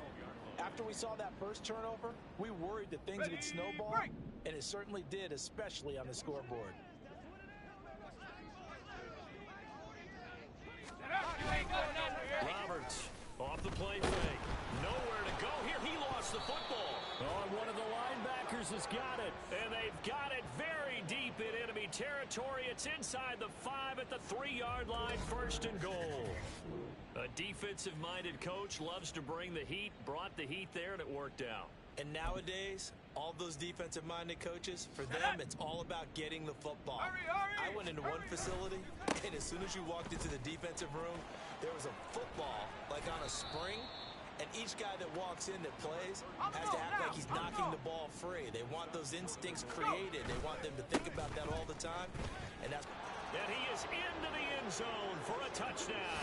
after we saw that first turnover, we worried that things would snowball. And it certainly did, especially on the scoreboard. Roberts off the play fake. Nowhere to go here. He lost the football. Oh, and one of the linebackers has got it. And they've got it very deep in enemy territory. It's inside the 5 at the 3-yard line. 1st and goal. A defensive-minded coach loves to bring the heat. Brought the heat there, and it worked out. And nowadays, all those defensive-minded coaches, for them, it's all about getting the football. I went into one facility, and as soon as you walked into the defensive room, there was a football, like on a spring, and each guy that walks in that plays has to act like he's knocking the ball free. They want those instincts created. They want them to think about that all the time, and that's... And he is into the end zone for a touchdown.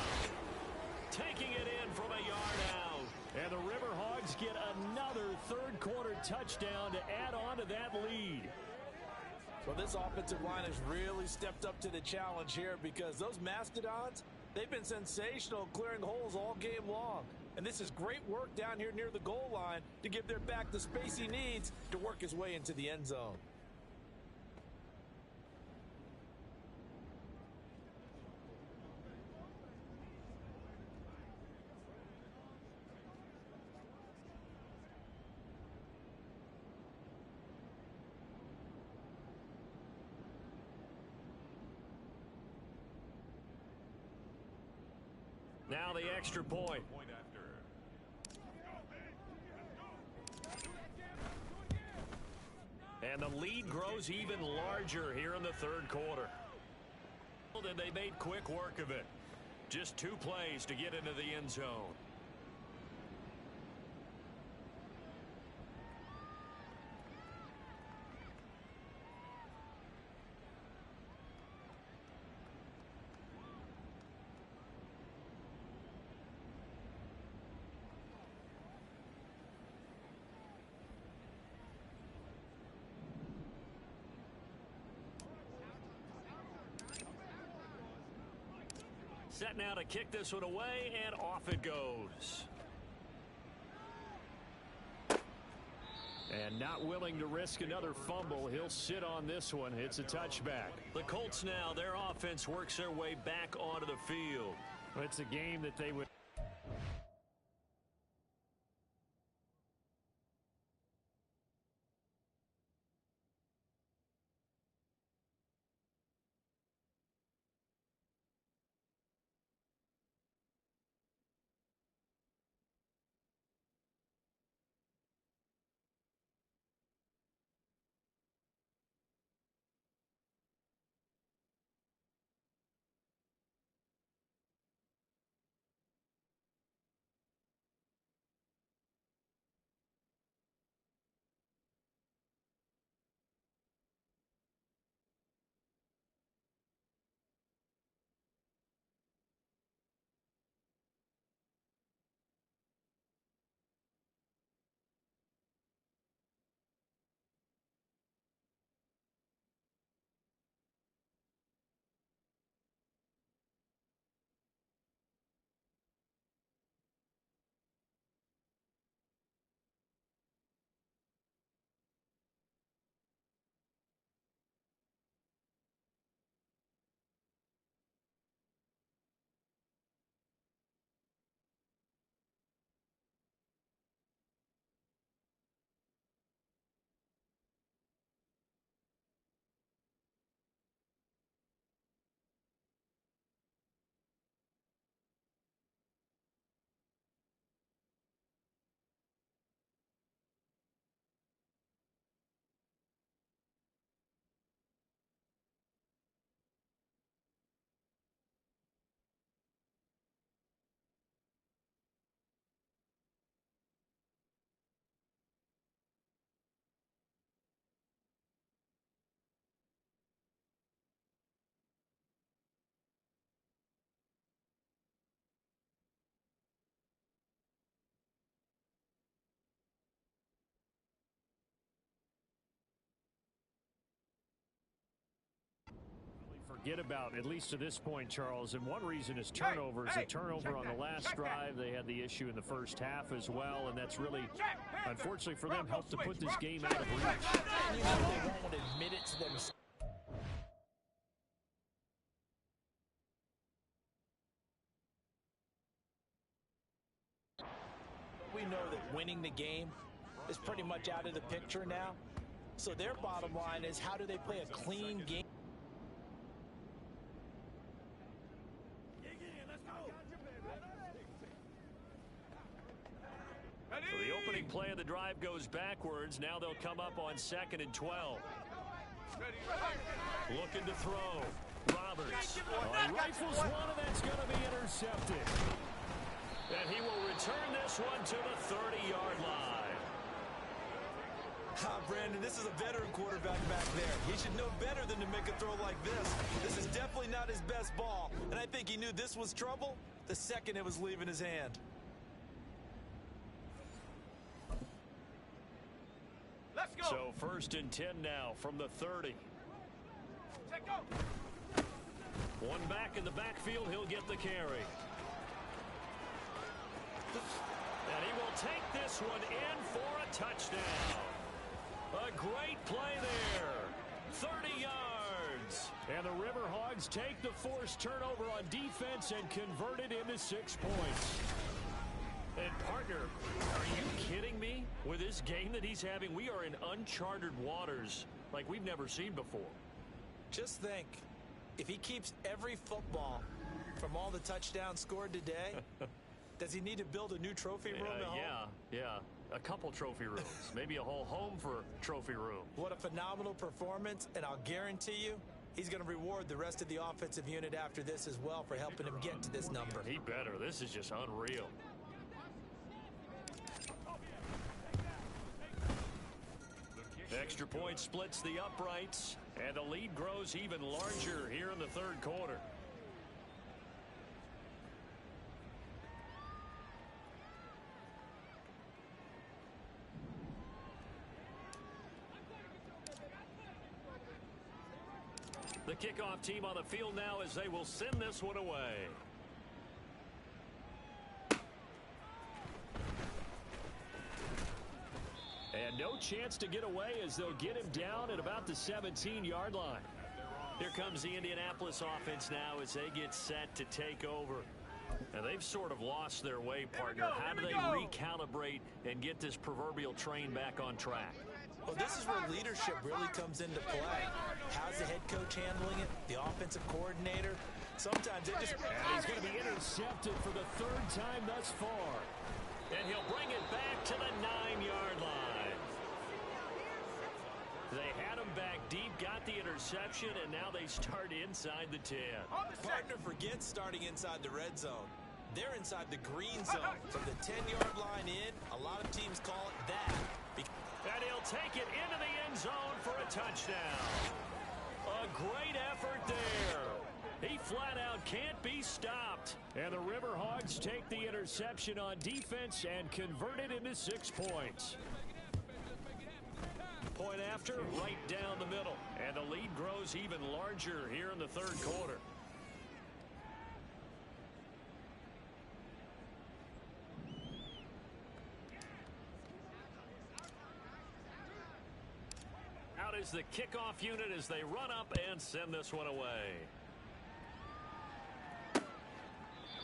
Taking it in from a yard out. And the Riverhogs get another third-quarter touchdown to add on to that lead. Well, this offensive line has really stepped up to the challenge here because those Mastodons, they've been sensational clearing holes all game long. And this is great work down here near the goal line to give their back the space he needs to work his way into the end zone. Now the extra point. And the lead grows even larger here in the third quarter. And they made quick work of it. Just 2 plays to get into the end zone. Set now to kick this one away, and off it goes. And not willing to risk another fumble, he'll sit on this one. It's a touchback. The Colts now, their offense works their way back onto the field. It's a game that they would... forget about, at least to this point, Charles. And one reason is turnovers. A turnover on the last drive. They had the issue in the first half as well, and that's really, unfortunately for them, helped to put this game out of reach. And you know they won't admit it to themselves. We know that winning the game is pretty much out of the picture now. So their bottom line is, how do they play a clean game? So the opening play of the drive goes backwards. Now they'll come up on 2nd and 12. Looking to throw. Roberts. He rifles one, and that's going to be intercepted. And he will return this one to the 30-yard line. Brandon, this is a veteran quarterback back there. He should know better than to make a throw like this. This is definitely not his best ball, and I think he knew this was trouble the second it was leaving his hand. Let's go. So 1st and 10 now from the 30. Check go. One back in the backfield. He'll get the carry. And he will take this one in for a touchdown. A great play there. 30 yards. And the Riverhogs take the forced turnover on defense and convert it into 6 points. And, partner, are you kidding me? With this game that he's having, we are in uncharted waters like we've never seen before. Just think, if he keeps every football from all the touchdowns scored today, does he need to build a new trophy room at home? Yeah. A couple trophy rooms. Maybe a whole home for trophy room. What a phenomenal performance, and I'll guarantee you he's going to reward the rest of the offensive unit after this as well for helping him get to this number. He better. This is just unreal. Extra point splits the uprights, and the lead grows even larger here in the 3rd quarter. The kickoff team on the field now as they will send this one away. And no chance to get away as they'll get him down at about the 17-yard line. Here comes the Indianapolis offense now as they get set to take over. And they've sort of lost their way, partner. How do they recalibrate and get this proverbial train back on track? Well, this is where leadership really comes into play. How's the head coach handling it? The offensive coordinator? Sometimes they just... And he's going to be intercepted for the 3rd time thus far. And he'll bring it back to the 9-yard line. They had him back deep, got the interception, and now they start inside the 10. Partner forgets starting inside the red zone. They're inside the green zone. From the 10-yard line in, a lot of teams call it that. And he'll take it into the end zone for a touchdown. A great effort there. He flat out can't be stopped. And the Riverhogs take the interception on defense and convert it into 6 points. Point after, right down the middle. And the lead grows even larger here in the 3rd quarter. Out is the kickoff unit as they run up and send this one away.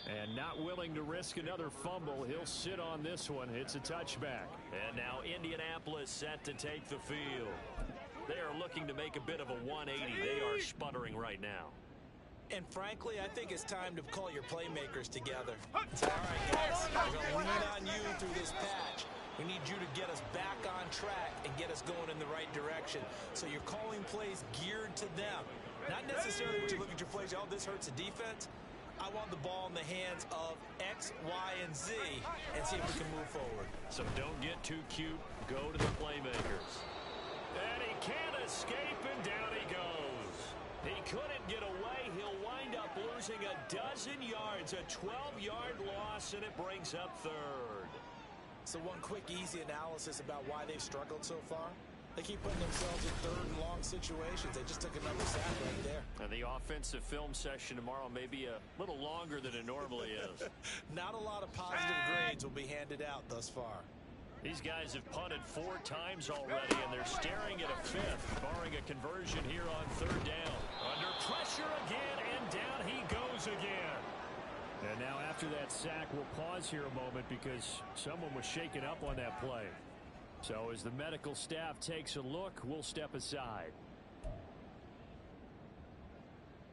And not willing to risk another fumble, he'll sit on this one. It's a touchback. And now Indianapolis set to take the field. They are looking to make a bit of a 180. They are sputtering right now. And frankly, I think it's time to call your playmakers together. It's all right, guys. We're going to lean on you through this patch. We need you to get us back on track and get us going in the right direction. So you're calling plays geared to them. Not necessarily when you look at your plays, oh, this hurts the defense. I want the ball in the hands of X, Y, and Z and see if we can move forward. So don't get too cute. Go to the playmakers. And he can't escape, and down he goes. He couldn't get away. He'll wind up losing a dozen yards, a 12-yard loss, and it brings up 3rd. So one quick, easy analysis about why they've struggled so far. They keep putting themselves in third and long situations. They just took another sack right there. And the offensive film session tomorrow may be a little longer than it normally is. Not a lot of positive grades will be handed out thus far. These guys have punted 4 times already, and they're staring at a 5th, barring a conversion here on 3rd down. Under pressure again, and down he goes again. And now after that sack, we'll pause here a moment because someone was shaken up on that play. So as the medical staff takes a look, we'll step aside.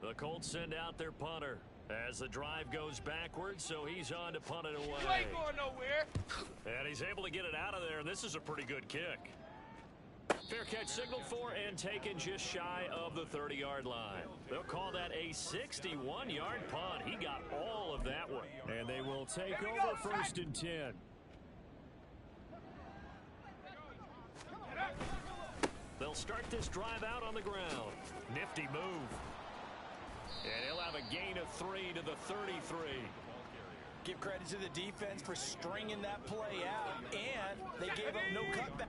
The Colts send out their punter as the drive goes backwards, so he's on to punt it away. You ain't going nowhere. And he's able to get it out of there. This is a pretty good kick. Fair catch signaled for and taken just shy of the 30-yard line. They'll call that a 61-yard punt. He got all of that one. And they will take over 1st and 10. They'll start this drive out on the ground. Nifty move. And he'll have a gain of 3 to the 33. Give credit to the defense for stringing that play out, and they gave up no cutback.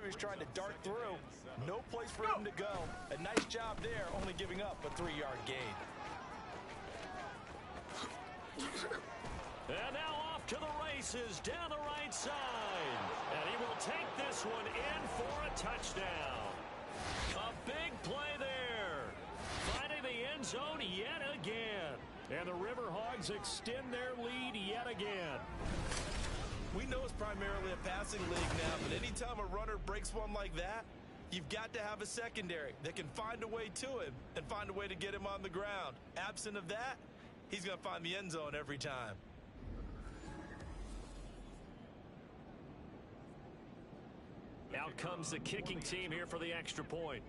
He was trying to dart through. No place for him to go. A nice job there, only giving up a 3-yard gain. And now off to the races down the right side. And he will take this one in for a touchdown. A big play there. Finding the end zone yet again. And the Riverhogs extend their lead yet again. We know it's primarily a passing league now, but anytime a runner breaks one like that, you've got to have a secondary that can find a way to him and find a way to get him on the ground. Absent of that, he's going to find the end zone every time. Out comes the kicking team here for the extra point.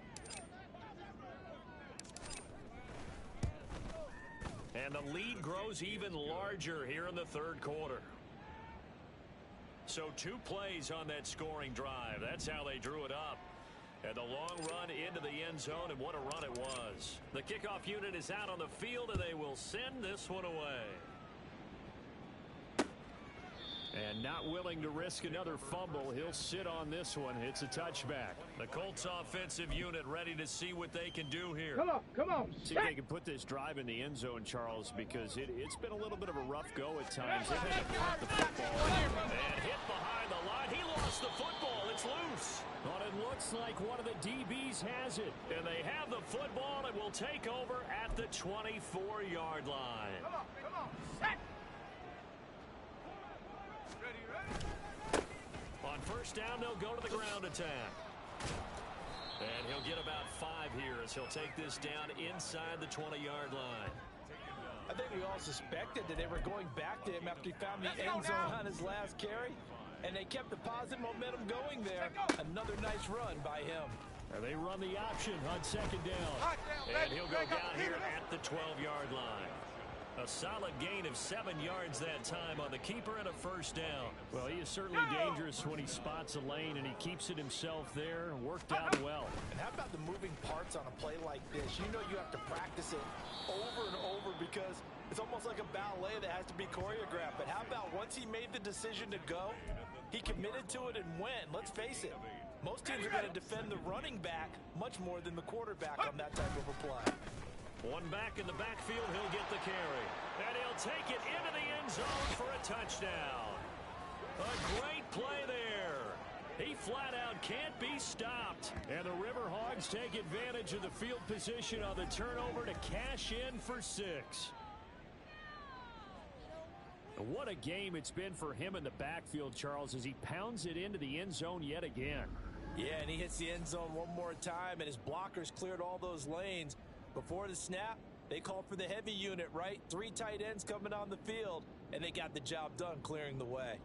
And the lead grows even larger here in the 3rd quarter. So 2 plays on that scoring drive. That's how they drew it up. And the long run into the end zone, and what a run it was. The kickoff unit is out on the field, and they will send this one away. And not willing to risk another fumble, he'll sit on this one. It's a touchback. The Colts offensive unit ready to see what they can do here. Come on. See if they can put this drive in the end zone, Charles, because it's been a little bit of a rough go at times. They've had to punt the football. And hit behind the line. He lost the football. It's loose. But it looks like one of the DBs has it. And they have the football and will take over at the 24-yard line. Come on. Set. On 1st down, they'll go to the ground attack. And he'll get about 5 here as he'll take this down inside the 20-yard line. I think we all suspected that they were going back to him after he found the end zone on his last carry. And they kept the positive momentum going there. Another nice run by him. And they run the option on 2nd down. And he'll go down here at the 12-yard line. A solid gain of 7 yards that time on the keeper and a 1st down. Well, he is certainly dangerous when he spots a lane, and he keeps it himself there and worked out well. And how about the moving parts on a play like this? You know you have to practice it over and over because it's almost like a ballet that has to be choreographed. But how about once he made the decision to go, he committed to it and went. Let's face it, most teams are going to defend the running back much more than the quarterback on that type of a play. One back in the backfield, he'll get the carry. And he'll take it into the end zone for a touchdown. A great play there. He flat out can't be stopped. And the Riverhogs take advantage of the field position on the turnover to cash in for 6. What a game it's been for him in the backfield, Charles, as he pounds it into the end zone yet again. Yeah, and he hits the end zone one more time, and his blockers cleared all those lanes. Before the snap, they called for the heavy unit, right? 3 tight ends coming on the field, and they got the job done clearing the way.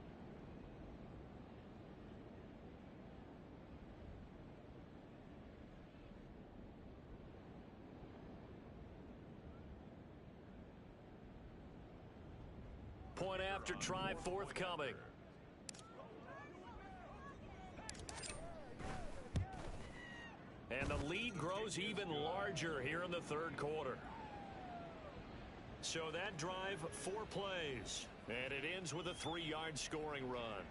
Point after try forthcoming. And the lead grows even larger here in the third quarter. So that drive, 4 plays. And it ends with a 3-yard scoring run.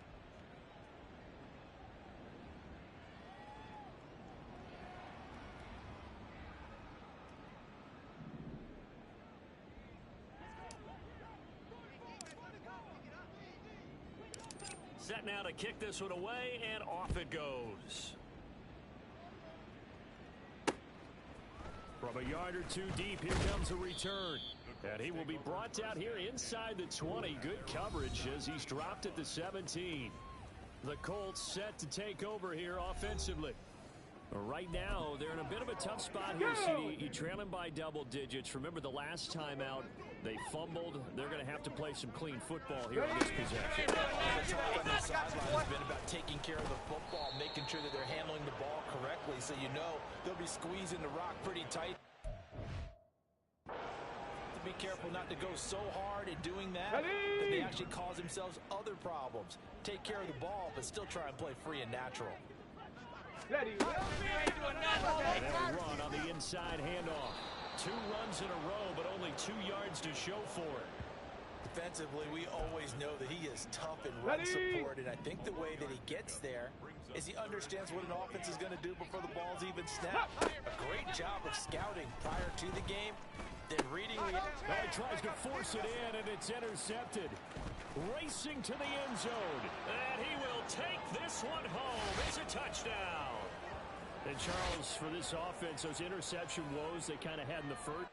Set now to kick this one away, and off it goes. From a yard or 2 deep, here comes a return. And he will be brought down here inside the 20. Good coverage as he's dropped at the 17. The Colts set to take over here offensively. Right now, they're in a bit of a tough spot here, CD. You trail them by double digits. Remember the last time out, they fumbled. They're going to have to play some clean football here on this possession. The talk on the sideline has been about taking care of the football, making sure that they're handling the ball correctly, so you know they'll be squeezing the rock pretty tight. To be careful not to go so hard in doing that they actually cause themselves other problems. Take care of the ball, but still try and play free and natural. And a run on the inside handoff. 2 runs in a row, but only 2 yards to show for it. Defensively, we always know that he is tough in run support, and I think the way that he gets there is he understands what an offense is going to do before the ball's even snapped. A great job of scouting prior to the game, then reading the... He tries to force it in, and it's intercepted. Racing to the end zone, and he will take this one home. It's a touchdown. And Charles, for this offense, those interception woes they kind of had in the first.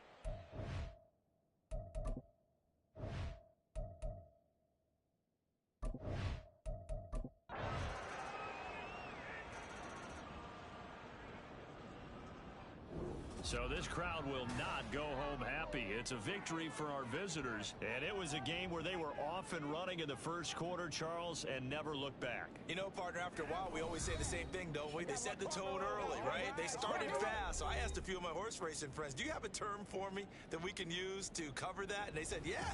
So this crowd will not go home happy. It's a victory for our visitors, and it was a game where they were off and running in the first quarter, Charles, and never looked back. You know, partner, after a while, we always say the same thing, don't we? They set the tone early, right? They started fast. So I asked a few of my horse racing friends, do you have a term for me that we can use to cover that? And they said, yeah.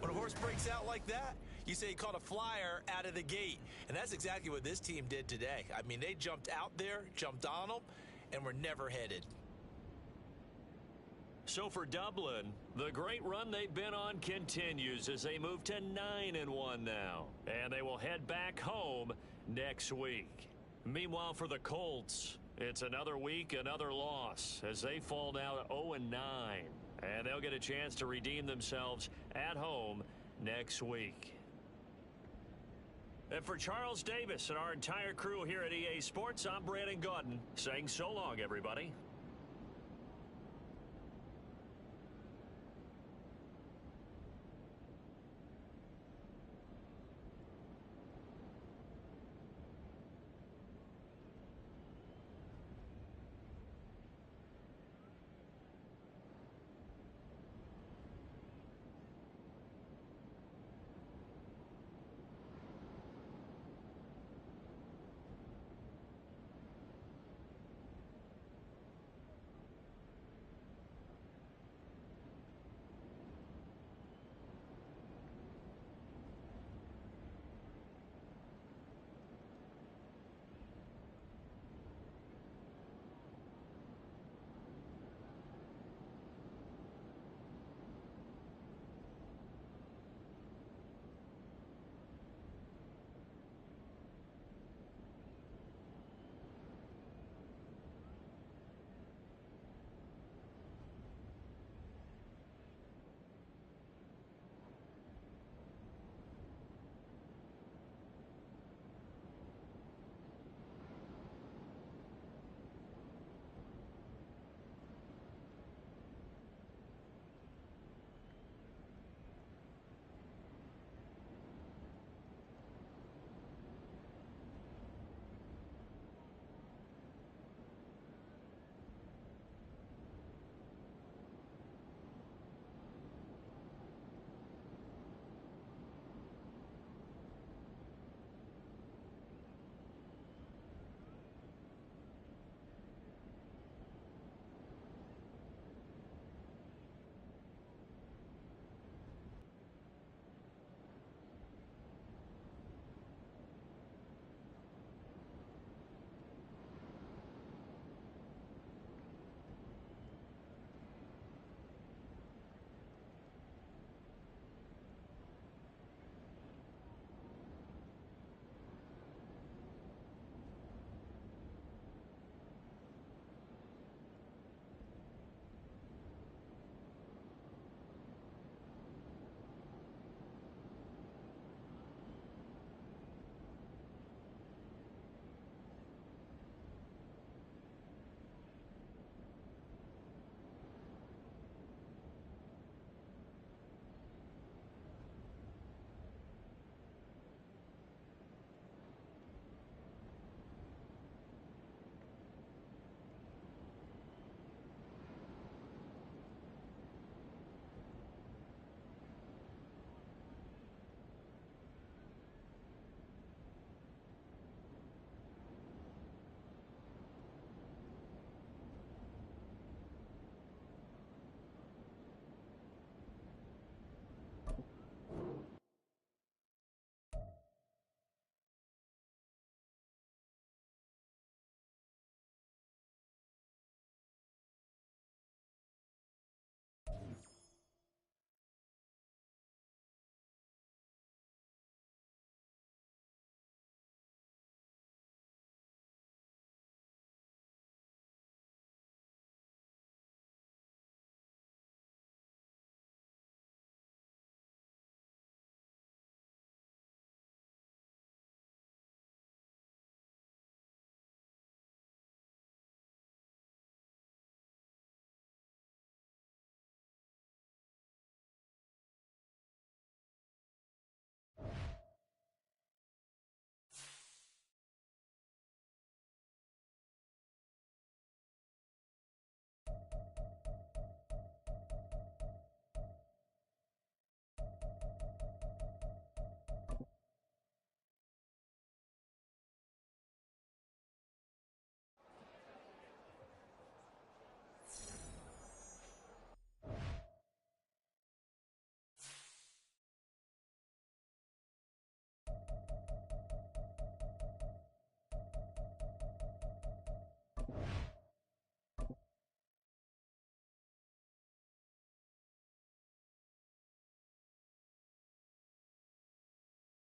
When a horse breaks out like that, you say he caught a flyer out of the gate. And that's exactly what this team did today. I mean, they jumped out there, jumped on them, and were never headed. So for Dublin, the great run they've been on continues as they move to 9-1 now. And they will head back home next week. Meanwhile, for the Colts, it's another week, another loss as they fall now to 0-9. And they'll get a chance to redeem themselves at home next week. And for Charles Davis and our entire crew here at EA Sports, I'm Brandon Gaudin saying so long, everybody.